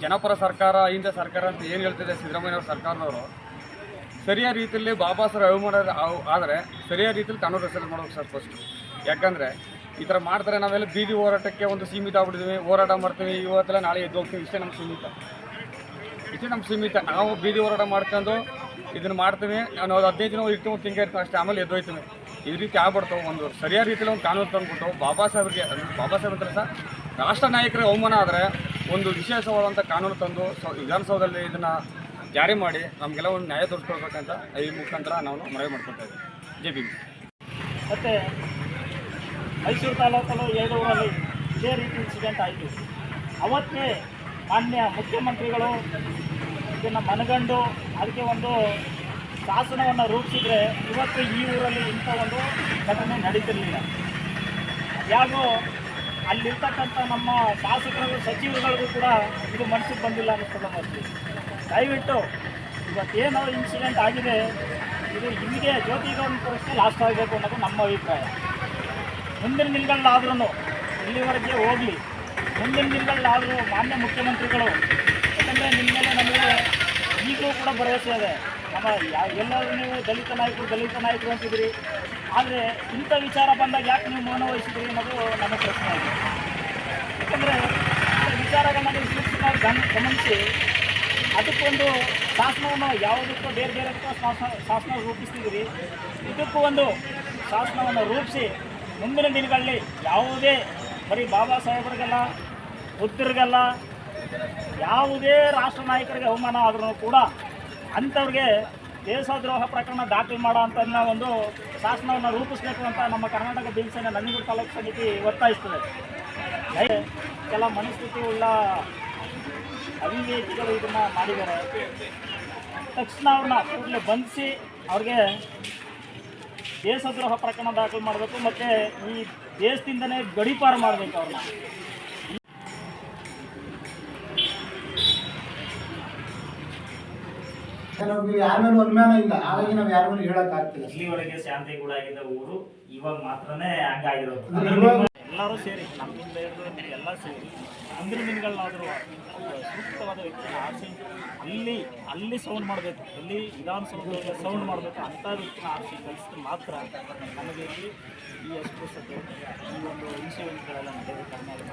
ಜನಪರ ಸರ್ಕಾರ ಹಿಂದೆ ಸರ್ಕಾರ ಅಂತ ಏನು ಹೇಳ್ತಿದೆ ಸಿದ್ದರಾಮಯ್ಯವ್ರ ಸರ್ಕಾರದವರು ಸರಿಯಾದ ರೀತಿಯಲ್ಲಿ ಬಾಬಾ ಸರ್ ಅವಮಾನ ಆದರೆ ಸರಿಯಾದ ರೀತಿಯಲ್ಲಿ ಕಾನೂನು ರಚನೆ ಮಾಡ್ಬೇಕು ಸರ್ ಫಸ್ಟು. ಯಾಕಂದರೆ ಈ ಥರ ಮಾಡ್ತಾರೆ, ನಾವೆಲ್ಲ ಬೀದಿ ಹೋರಾಟಕ್ಕೆ ಒಂದು ಸೀಮಿತ ಆಗ್ಬಿಟ್ಟಿದ್ದೀವಿ, ಹೋರಾಟ ಮಾಡ್ತೀವಿ, ಇವತ್ತೆಲ್ಲ ನಾಳೆ ಎದ್ದು ಹೋಗ್ತೀವಿ, ಇಷ್ಟೇ ನಮ್ಮ ಸೀಮಿತ. ನಾವು ಬೀದಿ ಹೋರಾಟ ಮಾಡ್ಕೊಂಡು ಇದನ್ನು ಮಾಡ್ತೀವಿ, ನಾವು 15 ದಿನ ಇರ್ತೀವಿ, ಒಂದು ತಿಂಗಳು ಇರ್ತೀವಿ ಅಷ್ಟೇ, ಆಮೇಲೆ ಎದ್ದೋಯ್ತೀವಿ. ಈ ರೀತಿ ಆಗ್ಬಿಡ್ತಾವೆ. ಒಂದು ಸರಿಯಾದ ರೀತಿಯಲ್ಲಿ ಒಂದು ಕಾನೂನು ತಂದುಬಿಟ್ಟು ಬಾಬಾ ಸಾಹೇಬ್ ಹತ್ರ ಸಹ ರಾಷ್ಟ್ರ ನಾಯಕರಿಗೆ ಅವಮಾನ ಆದರೆ ಒಂದು ವಿಶೇಷವಾದಂಥ ಕಾನೂನು ತಂದು ವಿಧಾನಸೌಧದಲ್ಲಿ ಇದನ್ನು ಜಾರಿ ಮಾಡಿ ನಮಗೆಲ್ಲ ಒಂದು ನ್ಯಾಯ ತೋರಿಸ್ಕೊಳ್ಬೇಕಂತ ಈ ಮುಖಾಂತರ ನಾವು ಮನವಿ ಮಾಡ್ಕೊತಾ ಇದ್ದೀವಿ. ಜೈ ಭೀಮ್. ಮತ್ತು ಮೈಸೂರು ತಾಲೂಕಲ್ಲೂ ಏಳೂರಲ್ಲಿ ಇದೇ ರೀತಿ ಇನ್ಸಿಡೆಂಟ್ ಆಯಿತು. ಅವತ್ತೇ ಮಾನ್ಯ ಮುಖ್ಯಮಂತ್ರಿಗಳು ಇದನ್ನು ಮನಗಂಡು ಅದಕ್ಕೆ ಒಂದು ಶಾಸನವನ್ನು ರೂಪಿಸಿದರೆ ಇವತ್ತು ಈ ಊರಲ್ಲಿ ಇಂಥ ಒಂದು ಘಟನೆ ನಡೀತಿರಲಿಲ್ಲ. ಯಾಕೋ ಅಲ್ಲಿರ್ತಕ್ಕಂಥ ನಮ್ಮ ಶಾಸಕರು ಸಚಿವರುಗಳಿಗೂ ಕೂಡ ಇದು ಮನಸ್ಸಿಗೆ ಬಂದಿಲ್ಲ ಅನ್ನಿಸ್ತದೆ ಮತ್ತು ದಯವಿಟ್ಟು ಇವತ್ತೇನೋ ಇನ್ಸಿಡೆಂಟ್ ಆಗಿದೆ ಇದು ಇಲ್ಲಿಗೆ ಜ್ಯೋತಿಗೌಡಪುರಕ್ಕೆ ಲಾಸ್ಟ್ ಆಗಬೇಕು ಅನ್ನೋದು ನಮ್ಮ ಅಭಿಪ್ರಾಯ. ಮುಂದಿನ ದಿನಗಳಲ್ಲಾದ್ರೂ ಇಲ್ಲಿವರೆಗೆ ಹೋಗಲಿ, ಮುಂದಿನ ದಿನಗಳಲ್ಲಾದರೂ ಮಾನ್ಯ ಮುಖ್ಯಮಂತ್ರಿಗಳು, ಯಾಕಂದರೆ ನಿಮ್ಮ ಮೇಲೆ ನಮಗೆ ಈಗಲೂ ಕೂಡ ಭರವಸೆ ಇದೆ. ನಮ್ಮ ಎಲ್ಲರೂ ನೀವು ದಲಿತ ನಾಯಕರು ಅಂತಿದ್ದೀರಿ, ಆದರೆ ಇಂಥ ವಿಚಾರ ಬಂದಾಗ ಯಾಕೆ ನೀವು ಮೌನ ವಹಿಸಿದ್ರಿ ಅನ್ನೋದು ನಮ್ಮ ಪ್ರಶ್ನೆ ಆಗಿದೆ. ಯಾಕಂದರೆ ಇಂಥ ವಿಚಾರಗಳನ್ನ ನೀವು ಸೂಕ್ಷ್ಮವಾಗಿ ಗಮನಿಸಿ ಅದಕ್ಕೊಂದು ಶಾಸನವನ್ನು ಯಾವುದಕ್ಕೂ ಬೇರೆ ಶಾಸನ ರೂಪಿಸ್ತಿದ್ದೀರಿ, ಇದಕ್ಕೂ ಒಂದು ಶಾಸನವನ್ನು ರೂಪಿಸಿ ಮುಂದಿನ ದಿನಗಳಲ್ಲಿ ಯಾವುದೇ ಬರೀ ಬಾಬಾ ಸಾಹೇಬರಿಗೆಲ್ಲ ಬುದ್ಧರಿಗೆಲ್ಲ ಯಾವುದೇ ರಾಷ್ಟ್ರ ನಾಯಕರಿಗೆ ಅವಮಾನ ಆದ್ರೂ ಕೂಡ ಅಂಥವ್ರಿಗೆ ದೇಶದ್ರೋಹ ಪ್ರಕರಣ ದಾಖಲು ಮಾಡೋ ಅಂತ ಒಂದು ಶಾಸನವನ್ನು ರೂಪಿಸಬೇಕು ಅಂತ ನಮ್ಮ ಕರ್ನಾಟಕ ಭೀಮಸೇನೆ ನಂಜನಗೂಡು ತಾಲೂಕು ಸಮಿತಿ ಒತ್ತಾಯಿಸ್ತದೆ. ಕೆಲ ಮನಸ್ಥಿತಿ ಉಳ್ಳ ಅವಿವೇಕಿಗಳು ಇದನ್ನು ಮಾಡಿದ್ದಾರೆ. ತಕ್ಷಣ ಅವ್ರನ್ನ ಕೂಡಲೇ ಬಂಧಿಸಿ ಅವ್ರಿಗೆ ದೇಶದ್ರೋಹ ಪ್ರಕರಣ ದಾಖಲು ಮಾಡಬೇಕು ಮತ್ತು ಈ ದೇಶದಿಂದನೇ ಗಡೀಪಾರು ಮಾಡಬೇಕು ಅವ್ರನ್ನ. ನಮ್ಗೆ ಯಾರ ಮೇಲೂ ಅನುಮಾನ ಇಲ್ಲ, ಹಾಗಾಗಿ ನಾವು ಯಾರ ಮೇಲೆ ಹೇಳಕ್ಕಾಗ್ತಿಲ್ಲ. ಇಲ್ಲಿವರೆಗೆ ಶಾಂತಿ ಕೂಡ ಆಗಿದ್ದ ಊರು ಇವಾಗ ಮಾತ್ರನೇ ಹಂಗಾಗಿರೋದು. ಎಲ್ಲರೂ ಸೇರಿ ನಮ್ಮಿಂದ ಹಿಡಿದು ಎಲ್ಲ ಸೇರಿ ಮುಂದಿನ ದಿನಗಳನ್ನಾದರೂ ಸೂಕ್ತವಾದ ವ್ಯಕ್ತಿನ ಆರಿಸಿ ಅಲ್ಲಿ ಸೌಂಡ್ ಮಾಡಬೇಕು, ಇಲ್ಲಿ ವಿಧಾನಸೌಧದಲ್ಲಿ ಸೌಂಡ್ ಮಾಡಬೇಕು ಅಂಥ ವ್ಯಕ್ತಿನ ಆರಿಸಿ ಕಳಿಸಿದ್ರೆ ಮಾತ್ರ ನಮಗೆ ಇಲ್ಲಿ ಈ ಅಸ್ಪೃಶ್ಯತೆ ಈ ಒಂದು ಇನ್ಸಿಡೆಂಟ್ಗಳೆಲ್ಲ ನಡೆಯೋದು ಕರ್ನಾಟಕ.